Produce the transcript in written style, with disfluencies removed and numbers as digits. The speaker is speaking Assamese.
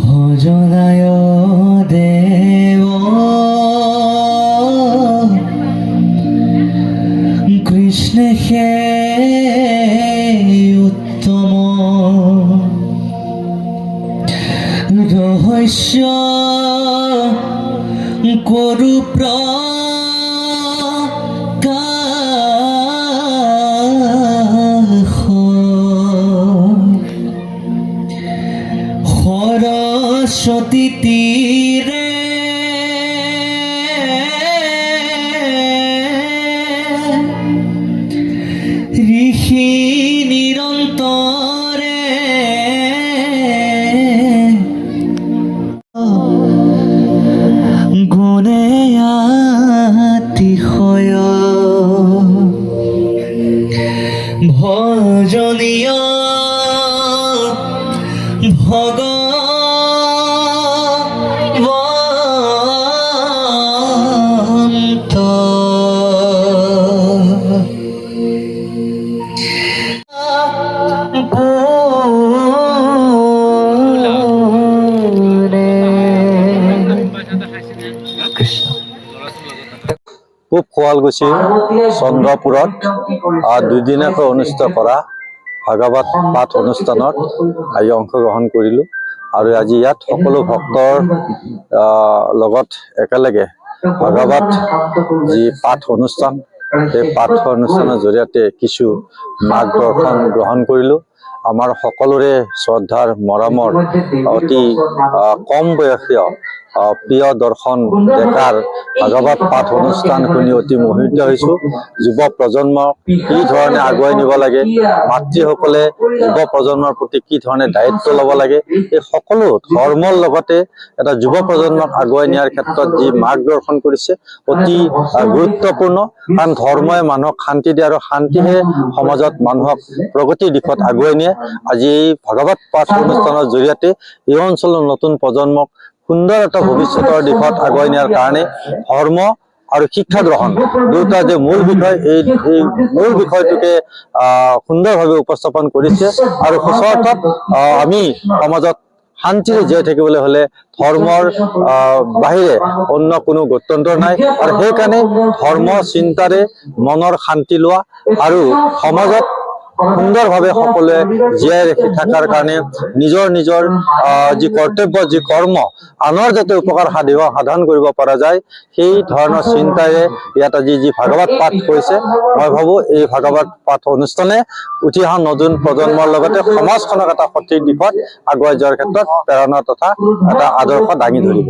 ভজনায় দেৱ কৃষ্ণে উত্তম ৰহস্য কৰু প্ৰকাশ সৰস্বতী তীৰে ঋষি নিৰন্তৰে গুণে আতিশয় ভজনীয় ভগৱন্ত পূব শুৱালকুছি চন্দ্ৰপুৰত দুদিনীয়াকৈ অনুষ্ঠিত কৰা ভাগৱত পাঠ অনুষ্ঠানত আজি অংশগ্ৰহণ কৰিলোঁ আৰু আজি ইয়াত সকলো ভক্তৰ লগত একেলগে ভাগৱত যি পাঠ অনুষ্ঠান সেই পাঠ অনুষ্ঠানৰ জৰিয়তে কিছু মাৰ্গদৰ্শন গ্ৰহণ কৰিলোঁ। আমাৰ সকলোৰে শ্ৰদ্ধাৰ মৰমৰ অতি কম বয়সীয় প্ৰিয় দৰ্শন ডেকাৰ ভাগৱত পাঠ অনুষ্ঠান শুনি অতি মোহিত হৈছোঁ। যুৱ প্ৰজন্মক কি ধৰণে আগুৱাই নিব লাগে, মাতৃসকলে যুৱ প্ৰজন্মৰ প্ৰতি কি ধৰণে দায়িত্ব ল'ব লাগে, এই সকলো ধৰ্মৰ লগতে এটা যুৱ প্ৰজন্মক আগুৱাই নিয়াৰ ক্ষেত্ৰত যি মাৰ্গদৰ্শন কৰিছে অতি গুৰুত্বপূৰ্ণ। কাৰণ ধৰ্মই মানুহক শান্তি দিয়ে আৰু শান্তিহে সমাজত মানুহক প্ৰগতিৰ দিশত আগুৱাই নিয়ে। আজি এই ভাগৱত পাঠ অনুষ্ঠানৰ জৰিয়তে এই অঞ্চলৰ নতুন প্ৰজন্মক সুন্দৰ এটা ভৱিষ্যতৰ দিশত আগুৱাই নিয়াৰ কাৰণে ধৰ্ম আৰু শিক্ষা গ্ৰহণ দুটা যে মূল বিষয়, এই মূল বিষয়টোকে সুন্দৰভাৱে উপস্থাপন কৰিছে। আৰু সচৰাচৰ আমি সমাজত শান্তিৰে জীয়াই থাকিবলৈ হ'লে ধৰ্মৰ বাহিৰে অন্য কোনো গত্যন্তৰ নাই। আৰু সেইকাৰণে ধৰ্ম চিন্তাৰে মনৰ শান্তি লোৱা আৰু সমাজত সুন্দৰভাৱে সকলোৱে জীয়াই ৰাখি থকাৰ কাৰণে নিজৰ নিজৰ যি কৰ্তব্য, যি কৰ্ম, আনৰ যাতে উপকাৰ সাধন কৰিব পৰা যায় সেই ধৰণৰ চিন্তাৰে ইয়াত আজি যি ভাগৱত পাঠ কৰিছে, মই ভাবোঁ এই ভাগৱত পাঠ অনুষ্ঠানে উঠি অহা নতুন প্ৰজন্মৰ লগতে সমাজখনক এটা সঠিক দিশত আগুৱাই যোৱাৰ ক্ষেত্ৰত প্ৰেৰণা তথা এটা আদৰ্শ দাঙি ধৰিব।